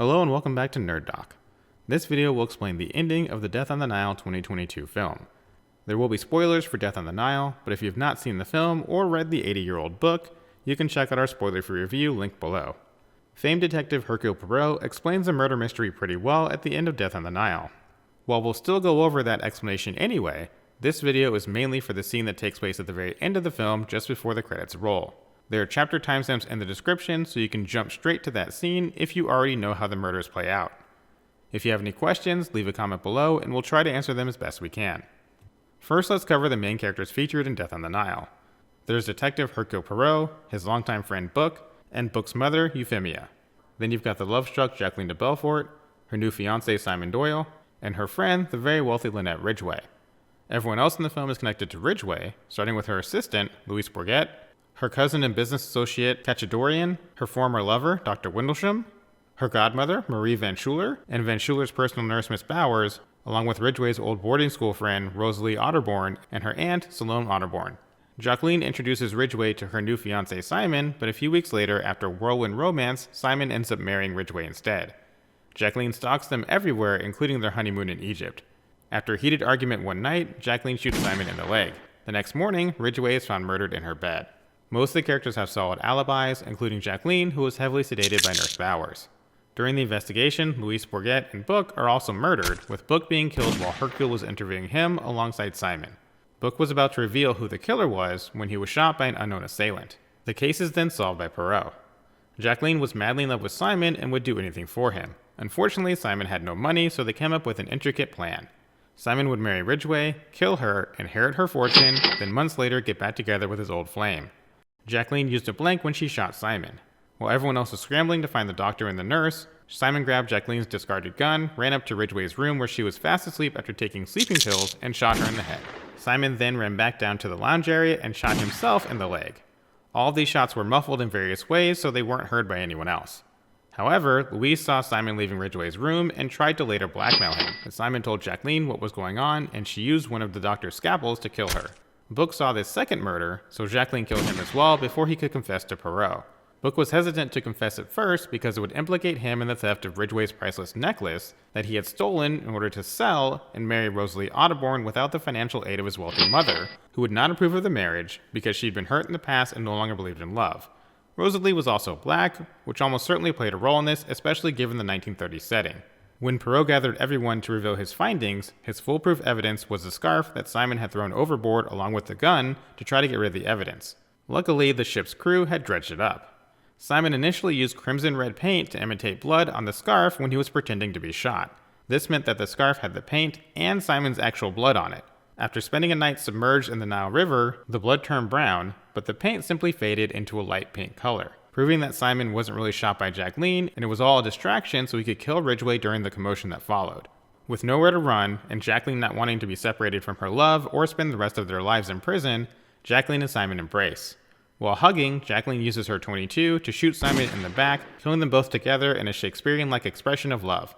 Hello and welcome back to Nerd Doc. This video will explain the ending of the Death on the Nile 2022 film. There will be spoilers for Death on the Nile, but if you have not seen the film or read the 80-year-old book, you can check out our spoiler-free review linked below. Famed detective Hercule Poirot explains the murder mystery pretty well at the end of Death on the Nile. While we'll still go over that explanation anyway, this video is mainly for the scene that takes place at the very end of the film just before the credits roll. There are chapter timestamps in the description so you can jump straight to that scene if you already know how the murders play out. If you have any questions, leave a comment below and we'll try to answer them as best we can. First, let's cover the main characters featured in Death on the Nile. There's Detective Hercule Poirot, his longtime friend Book, and Book's mother, Euphemia. Then you've got the love-struck Jacqueline de Belfort, her new fiancé Simon Doyle, and her friend, the very wealthy Lynette Ridgway. Everyone else in the film is connected to Ridgway, starting with her assistant, Louise Bourget, her cousin and business associate Cachadorian, her former lover, Dr. Windlesham, her godmother, Marie Van Schuler, and Van Schuler's personal nurse, Miss Bowers, along with Ridgway's old boarding school friend, Rosalie Otterborn, and her aunt, Salome Otterborn. Jacqueline introduces Ridgway to her new fiancé Simon, but a few weeks later, after a whirlwind romance, Simon ends up marrying Ridgway instead. Jacqueline stalks them everywhere, including their honeymoon in Egypt. After a heated argument one night, Jacqueline shoots Simon in the leg. The next morning, Ridgway is found murdered in her bed. Most of the characters have solid alibis, including Jacqueline, who was heavily sedated by Nurse Bowers. During the investigation, Louise Bourget and Book are also murdered, with Book being killed while Hercule was interviewing him alongside Simon. Book was about to reveal who the killer was when he was shot by an unknown assailant. The case is then solved by Poirot. Jacqueline was madly in love with Simon and would do anything for him. Unfortunately, Simon had no money, so they came up with an intricate plan. Simon would marry Ridgway, kill her, inherit her fortune, then months later get back together with his old flame. Jacqueline used a blank when she shot Simon. While everyone else was scrambling to find the doctor and the nurse, Simon grabbed Jacqueline's discarded gun, ran up to Ridgway's room where she was fast asleep after taking sleeping pills, and shot her in the head. Simon then ran back down to the lounge area and shot himself in the leg. All of these shots were muffled in various ways so they weren't heard by anyone else. However, Louise saw Simon leaving Ridgway's room and tried to later blackmail him, but Simon told Jacqueline what was going on and she used one of the doctor's scalpels to kill her. Book saw this second murder, so Jacqueline killed him as well before he could confess to Poirot. Book was hesitant to confess at first because it would implicate him in the theft of Ridgway's priceless necklace that he had stolen in order to sell and marry Rosalie Otterborn without the financial aid of his wealthy mother, who would not approve of the marriage because she'd been hurt in the past and no longer believed in love. Rosalie was also black, which almost certainly played a role in this, especially given the 1930s setting. When Poirot gathered everyone to reveal his findings, his foolproof evidence was the scarf that Simon had thrown overboard along with the gun to try to get rid of the evidence. Luckily, the ship's crew had dredged it up. Simon initially used crimson red paint to imitate blood on the scarf when he was pretending to be shot. This meant that the scarf had the paint and Simon's actual blood on it. After spending a night submerged in the Nile River, the blood turned brown, but the paint simply faded into a light pink color, proving that Simon wasn't really shot by Jacqueline and it was all a distraction so he could kill Ridgway during the commotion that followed. With nowhere to run, and Jacqueline not wanting to be separated from her love or spend the rest of their lives in prison, Jacqueline and Simon embrace. While hugging, Jacqueline uses her .22 to shoot Simon in the back, killing them both together in a Shakespearean-like expression of love.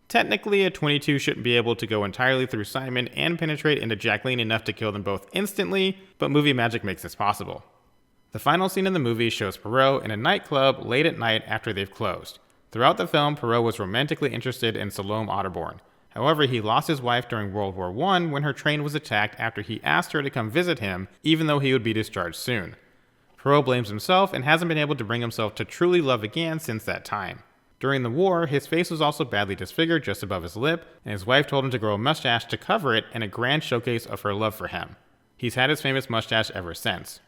Technically, a .22 shouldn't be able to go entirely through Simon and penetrate into Jacqueline enough to kill them both instantly, but movie magic makes this possible. The final scene in the movie shows Poirot in a nightclub late at night after they've closed. Throughout the film, Poirot was romantically interested in Salome Otterborn. However, he lost his wife during World War I when her train was attacked after he asked her to come visit him, even though he would be discharged soon. Poirot blames himself and hasn't been able to bring himself to truly love again since that time. During the war, his face was also badly disfigured just above his lip, and his wife told him to grow a mustache to cover it in a grand showcase of her love for him. He's had his famous mustache ever since.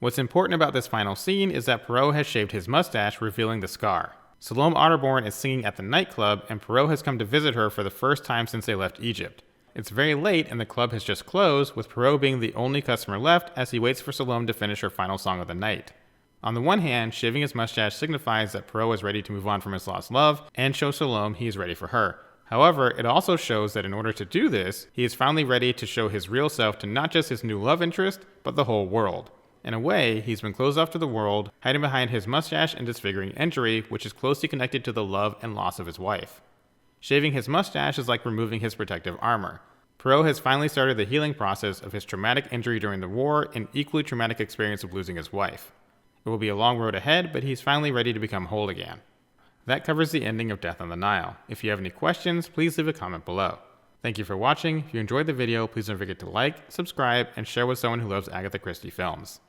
What's important about this final scene is that Poirot has shaved his mustache, revealing the scar. Salome Otterborn is singing at the nightclub, and Poirot has come to visit her for the first time since they left Egypt. It's very late and the club has just closed, with Poirot being the only customer left as he waits for Salome to finish her final song of the night. On the one hand, shaving his mustache signifies that Poirot is ready to move on from his lost love and show Salome he is ready for her. However, it also shows that in order to do this, he is finally ready to show his real self to not just his new love interest, but the whole world. In a way, he's been closed off to the world, hiding behind his mustache and disfiguring injury, which is closely connected to the love and loss of his wife. Shaving his mustache is like removing his protective armor. Poirot has finally started the healing process of his traumatic injury during the war and equally traumatic experience of losing his wife. It will be a long road ahead, but he's finally ready to become whole again. That covers the ending of Death on the Nile. If you have any questions, please leave a comment below. Thank you for watching. If you enjoyed the video, please don't forget to like, subscribe, and share with someone who loves Agatha Christie films.